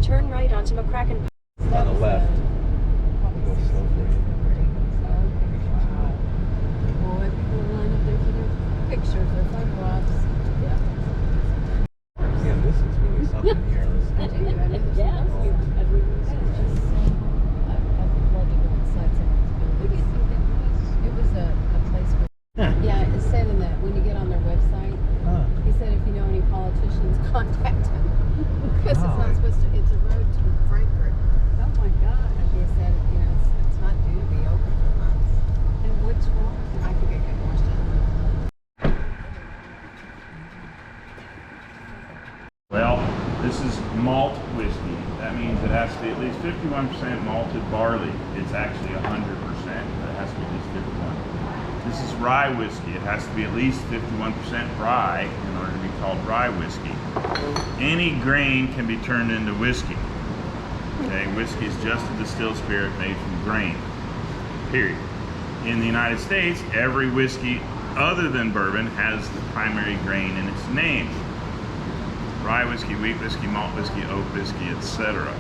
Turn right onto McCracken. On the left. Go slow for you. Boy, people line up there for their pictures, their photographs. Yeah. Yeah, this is really something here. I do. I mean, there's Yeah. nothing here. I'd love to go inside someone's building. It was a place where, yeah, it said in that, when you get on their website, he said if you know any politicians, contact him. Because it's not supposed to, it's a road to Frankfurt. Oh my God. He said, you know, it's not due to be open for months. And what's wrong? I think I get question. Well, this is malt whiskey. That means it has to be at least 51% malted barley. It's actually 100%, but it has to be at least 51. This is rye whiskey. It has to be at least 51% rye in order to be called rye whiskey. Any grain can be turned into whiskey. Okay, whiskey is just a distilled spirit made from grain. Period. In the United States, every whiskey other than bourbon has the primary grain in its name. Rye whiskey, wheat whiskey, malt whiskey, oak whiskey, etc.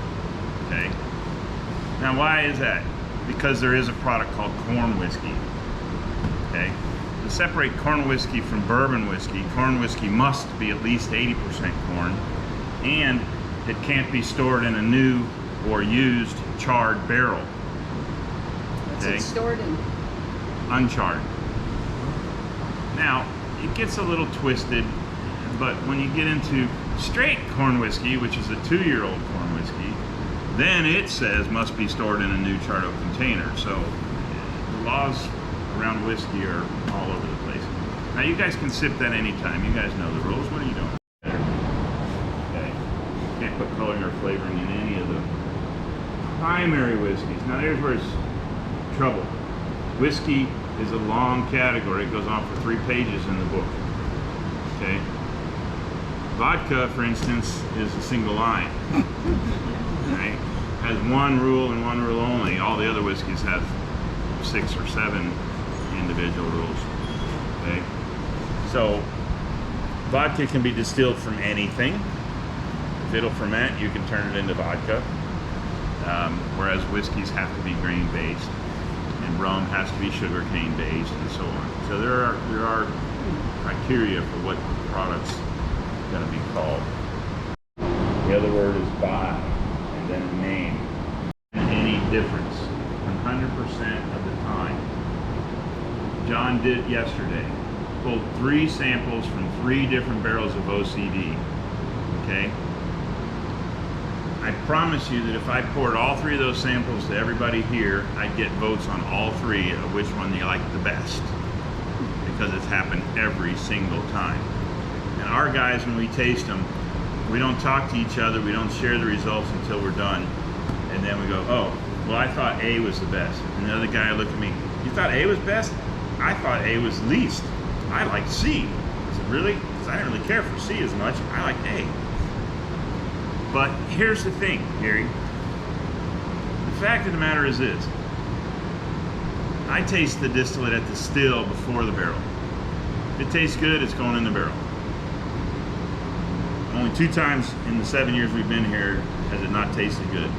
Okay. Now, why is that? Because there is a product called corn whiskey. Okay. To separate corn whiskey from bourbon whiskey, corn whiskey must be at least 80% corn, and it can't be stored in a new or used charred barrel. Okay. It's stored in. Uncharred. Now, it gets a little twisted, but when you get into straight corn whiskey, which is a 2-year-old corn whiskey, then it says must be stored in a new charred oak container. So the laws around whiskey are all over the place. Now you guys can sip that anytime. You guys know the rules. What are you doing? Okay. Can't put coloring or flavoring in any of the primary whiskeys. Now there's where it's trouble. Whiskey is a long category. It goes on for 3 pages in the book. Okay. Vodka, for instance, is a single line. Right? Has one rule and one rule only. All the other whiskeys have 6 or 7 individual rules. Okay? So, vodka can be distilled from anything. If it'll ferment, you can turn it into vodka. Whereas whiskeys have to be grain-based, and rum has to be sugarcane-based, and so on. So there are criteria for what products are going to be called. The other word is by, and then a name. Any difference, 100% of the time. John did yesterday. Pulled 3 samples from 3 different barrels of OCD. Okay? I promise you that if I poured all 3 of those samples to everybody here, I'd get votes on all 3 of which one they like the best. Because it's happened every single time. And our guys, when we taste them, we don't talk to each other, we don't share the results until we're done. And then we go, oh, well, I thought A was the best. And the other guy looked at me, you thought A was best? I thought A was least. I liked C. I said, really? Because I didn't really care for C as much. I like A. But here's the thing, Gary. The fact of the matter is this. I taste the distillate at the still before the barrel. If it tastes good, it's going in the barrel. Only 2 times in the 7 years we've been here has it not tasted good.